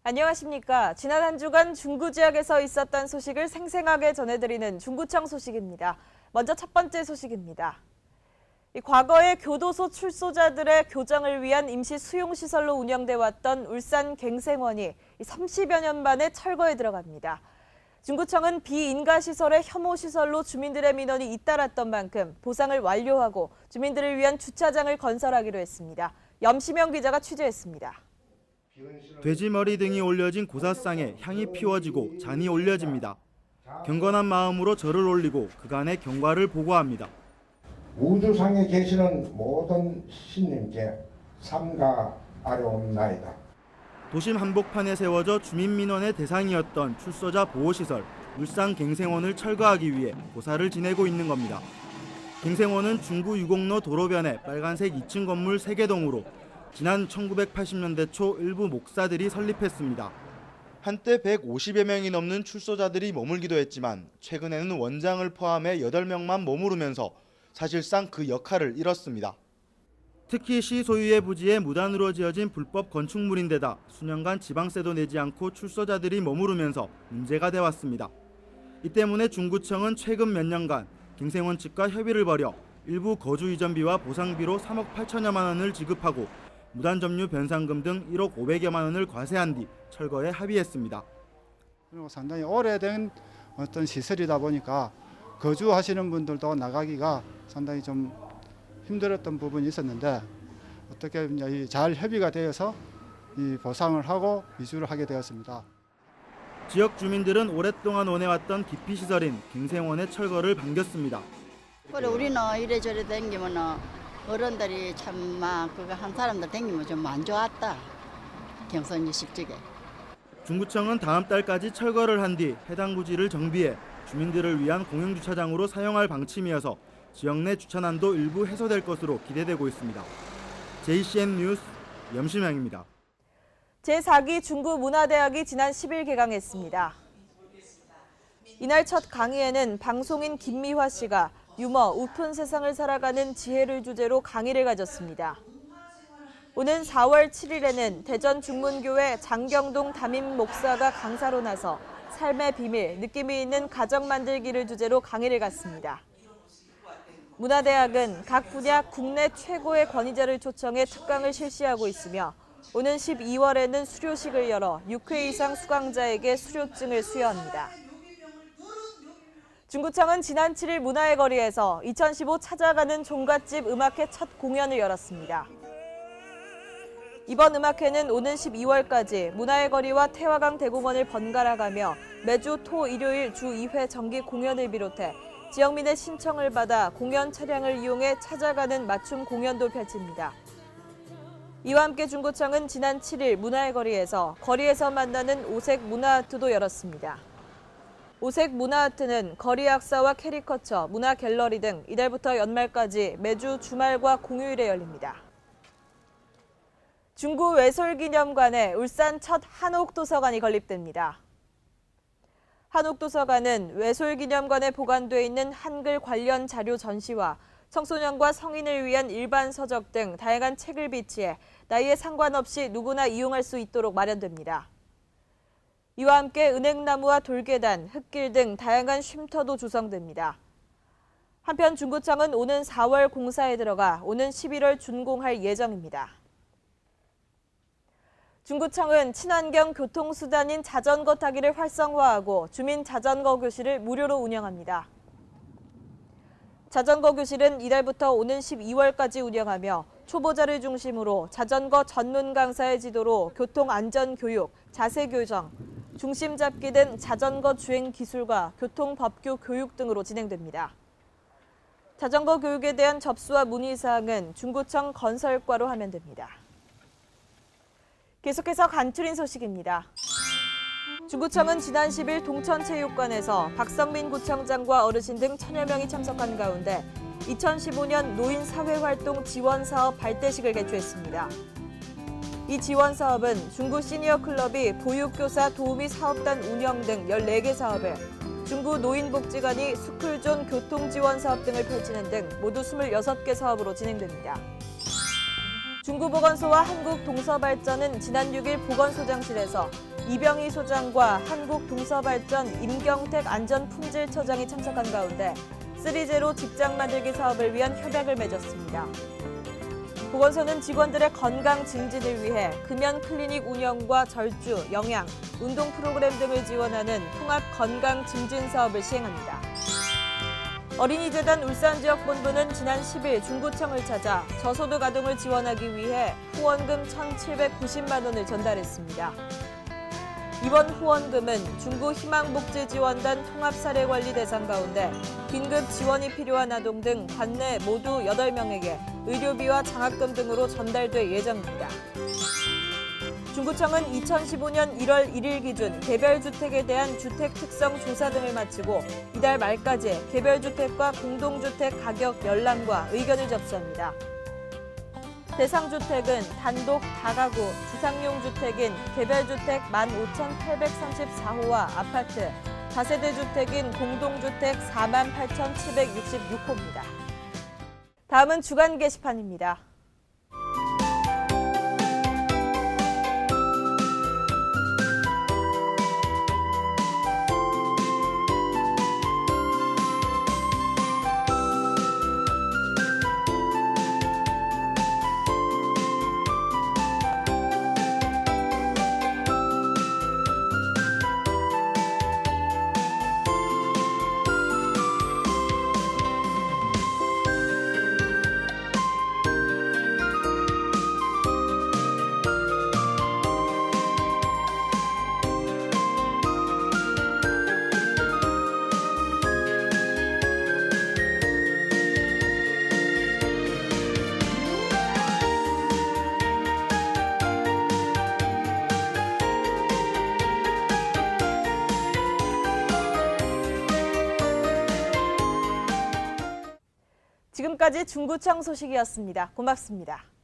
안녕하십니까. 지난 한 주간 중구 지역에서 있었던 소식을 생생하게 전해드리는 중구청 소식입니다. 먼저 첫 번째 소식입니다. 과거에 교도소 출소자들의 교정을 위한 임시 수용시설로 운영돼 왔던 울산 갱생원이 30여 년 만에 철거에 들어갑니다. 중구청은 비인가시설의 혐오시설로 주민들의 민원이 잇따랐던 만큼 보상을 완료하고 주민들을 위한 주차장을 건설하기로 했습니다. 염시명 기자가 취재했습니다. 돼지머리 등이 올려진 고사상에 향이 피워지고 잔이 올려집니다. 경건한 마음으로 절을 올리고 그간의 경과를 보고합니다. 우주상에 계시는 모든 신님께 삼가하려옵나이다. 도심 한복판에 세워져 주민 민원의 대상이었던 출소자 보호시설 울산 갱생원을 철거하기 위해 고사를 지내고 있는 겁니다. 갱생원은 중구 유곡로 도로변에 빨간색 2층 건물 3개 동으로 지난 1980년대 초 일부 목사들이 설립했습니다. 한때 150여 명이 넘는 출소자들이 머물기도 했지만 최근에는 원장을 포함해 8명만 머무르면서 사실상 그 역할을 잃었습니다. 특히 시 소유의 부지에 무단으로 지어진 불법 건축물인데다 수년간 지방세도 내지 않고 출소자들이 머무르면서 문제가 돼왔습니다. 이 때문에 중구청은 최근 몇 년간 갱생원 측과 협의를 벌여 일부 거주 이전비와 보상비로 3억 8천여만 원을 지급하고 무단 점유 변상금 등 1억 500여만 원을 과세한 뒤 철거에 합의했습니다. 그리고 상당히 오래된 어떤 시설이다 보니까 거주하시는 분들도 나가기가 상당히 좀 힘들었던 부분이 있었는데 어떻게 잘 협의가 되어서 이 보상을 하고 이주를 하게 되었습니다. 지역 주민들은 오랫동안 원해왔던 기피시설인 갱생원의 철거를 반겼습니다. 그래 우리는 이래저래 댕기면 어른들이 참막 그거 한 사람들 댕기면 좀 안 좋았다. 경선 일식적에. 중구청은 다음 달까지 철거를 한 뒤 해당 부지를 정비해 주민들을 위한 공영주차장으로 사용할 방침이어서 지역 내 주차난도 일부 해소될 것으로 기대되고 있습니다. JCN 뉴스 염시명입니다. 제4기 중구문화대학이 지난 10일 개강했습니다. 이날 첫 강의에는 방송인 김미화 씨가 유머, 웃픈 세상을 살아가는 지혜를 주제로 강의를 가졌습니다. 오는 4월 7일에는 대전 중문교회 장경동 담임 목사가 강사로 나서 삶의 비밀, 느낌이 있는 가정 만들기를 주제로 강의를 갔습니다. 문화대학은 각 분야 국내 최고의 권위자를 초청해 특강을 실시하고 있으며 오는 12월에는 수료식을 열어 6회 이상 수강자에게 수료증을 수여합니다. 중구청은 지난 7일 문화의 거리에서 2015 찾아가는 종갓집 음악회 첫 공연을 열었습니다. 이번 음악회는 오는 12월까지 문화의 거리와 태화강 대공원을 번갈아가며 매주 토, 일요일 주 2회 정기 공연을 비롯해 지역민의 신청을 받아 공연 차량을 이용해 찾아가는 맞춤 공연도 펼칩니다. 이와 함께 중구청은 지난 7일 문화의 거리에서 거리에서 만나는 오색 문화아트도 열었습니다. 오색 문화아트는 거리 약사와 캐리커처, 문화 갤러리 등 이달부터 연말까지 매주 주말과 공휴일에 열립니다. 중구 외솔기념관에 울산 첫 한옥도서관이 건립됩니다. 한옥도서관은 외솔기념관에 보관돼 있는 한글 관련 자료 전시와 청소년과 성인을 위한 일반 서적 등 다양한 책을 비치해 나이에 상관없이 누구나 이용할 수 있도록 마련됩니다. 이와 함께 은행나무와 돌계단, 흙길 등 다양한 쉼터도 조성됩니다. 한편 중구청은 오는 4월 공사에 들어가 오는 11월 준공할 예정입니다. 중구청은 친환경 교통수단인 자전거 타기를 활성화하고 주민 자전거 교실을 무료로 운영합니다. 자전거 교실은 이달부터 오는 12월까지 운영하며 초보자를 중심으로 자전거 전문 강사의 지도로 교통안전교육, 자세교정, 중심 잡기 등 자전거 주행 기술과 교통법규 교육 등으로 진행됩니다. 자전거 교육에 대한 접수와 문의사항은 중구청 건설과로 하면 됩니다. 계속해서 간추린 소식입니다. 중구청은 지난 10일 동천체육관에서 박성민 구청장과 어르신 등 1000여 명이 참석한 가운데 2015년 노인사회활동 지원사업 발대식을 개최했습니다. 이 지원사업은 중구 시니어클럽이 보육교사 도우미 사업단 운영 등 14개 사업을, 중구 노인복지관이 스쿨존 교통지원사업 등을 펼치는 등 모두 26개 사업으로 진행됩니다. 중구보건소와 한국동서발전은 지난 6일 보건소장실에서 이병희 소장과 한국동서발전 임경택 안전품질처장이 참석한 가운데 3제로 직장 만들기 사업을 위한 협약을 맺었습니다. 보건소는 직원들의 건강 증진을 위해 금연 클리닉 운영과 절주, 영양, 운동 프로그램 등을 지원하는 통합 건강 증진 사업을 시행합니다. 어린이재단 울산지역본부는 지난 10일 중구청을 찾아 저소득 아동을 지원하기 위해 후원금 1,790만 원을 전달했습니다. 이번 후원금은 중구 희망복지지원단 통합사례관리 대상 가운데 긴급 지원이 필요한 아동 등 관내 모두 8명에게 의료비와 장학금 등으로 전달될 예정입니다. 중구청은 2015년 1월 1일 기준 개별주택에 대한 주택 특성 조사 등을 마치고 이달 말까지 개별주택과 공동주택 가격 열람과 의견을 접수합니다. 대상 주택은 단독 다가구, 지상용 주택인 개별주택 15,834호와 아파트, 다세대 주택인 공동주택 48,766호입니다. 다음은 주간 게시판입니다. 지금까지 중구청 소식이었습니다. 고맙습니다.